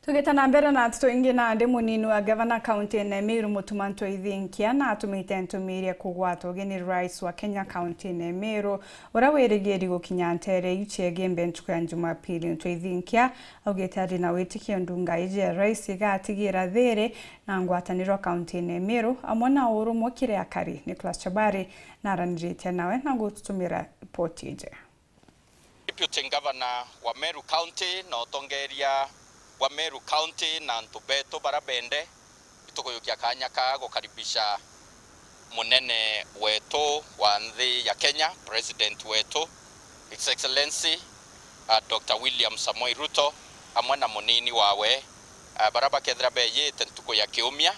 Tugitana mbere na tuingi na ndi munini wa gavana county ya MERU Mutuma ntwithinkia na atumite ntumirie kugwata ugeni RAIS wa Kenya county ya MERU ura wirigiri gukinya ntere yuchege ntuku ya Jumapili ntwithinkia augite ari na WIITIKIO ndunga ije RAIS igatigira thiri na ngwataniro county ya MERU amona urumo kiria kari Nicholas Chabari na aranirite nawe na gututumira report ije. Deputy Governor wa MERU County na utongeria wa MERU County na ntubeto barabende itukoyukia kanya ka gukaribisha munene wetu wa nthi ya Kenya, President wetu His Excellency Dr. William Samoei RUTO amwe na munini wawe baraba kethra beyite ntuku ya kiumia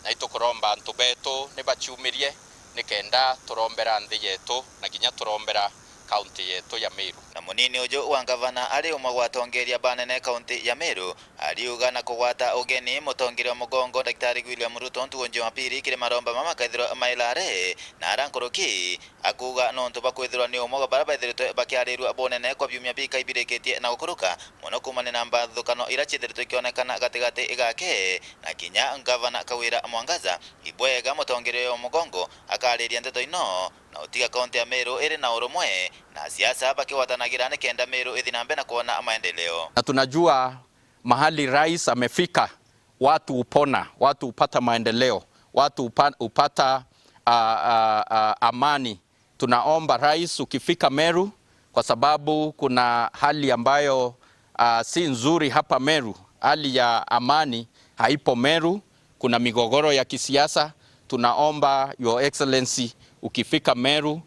na itukuromba ntubeto nibachumirie nikenda turombera nthi yetu na ginya turombera kaunti yetu ya MERU. Na munini ujo wa gavana ari umwe gwatongeria banene kaunti ya MERU ariuga na kugwata ugeni mutongeria mugongo Daktari William Ruto ntuku Jumapili kire maromba mama kaithiro mailare na arankoroki akuga nontu bakwithirwa ni umwe baraba ithirite bakiarirwa bonene kwa byumia bika ibireketie na gukuruka muno kumane na mbathukano ira chithirite kionekana gatigati igake na kinya gavana Kawira Mwangaza ibwega mutongeria mugongo akariria ndeto ino na utiga kaunti ya MERU iri na urumwe na siasa bakiwatanagira ni kenda MERU ithinambe na kuona maendeleo. Na tunajua mahali RAIS amefika, watu upona, watu upata maendeleo, watu upata amani. Tunaomba RAIS ukifika MERU, kwa sababu kuna hali ambayo si nzuri hapa MERU. Hali ya amani haipo MERU, kuna migogoro ya kisiasa. Tunaomba Your Excellency ukifika MERU,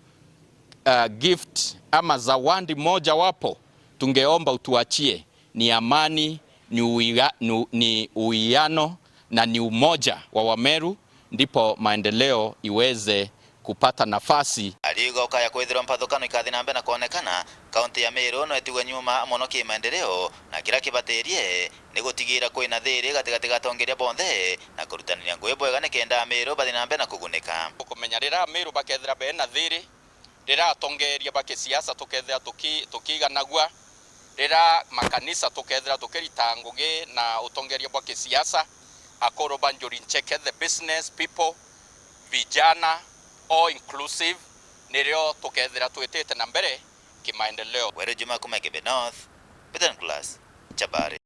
gift ama zawadi moja wapo tungeomba utuachie, ni amani, ni uwiano na ni umoja wa Wameru, ndipo maendeleo iweze kupata nafasi. Aliuga ukaya kwithirwa mpathukano ikathinambe na kuonekana kaunti ya MERU no etigwe nyuma muno ki maendeleo na kira kibatirie ni gutigira kwina thiri gatigati gatongeria bonthe na kurutania ngui bwega ni kenda MERU bathinambe na kugunika. Kumenya rira MERU bakethira be na thiri rira tongeria bake siasa tukethira tukiganagua rira makanisa tukethira tukirita ngugi na utongeria bake siasa akoro banjuri check the business people vijana all inclusive nirio tukethira twitete na mbere kimaendeleo. Wiirigiro Bwa Dg Mutuma North, Chabari.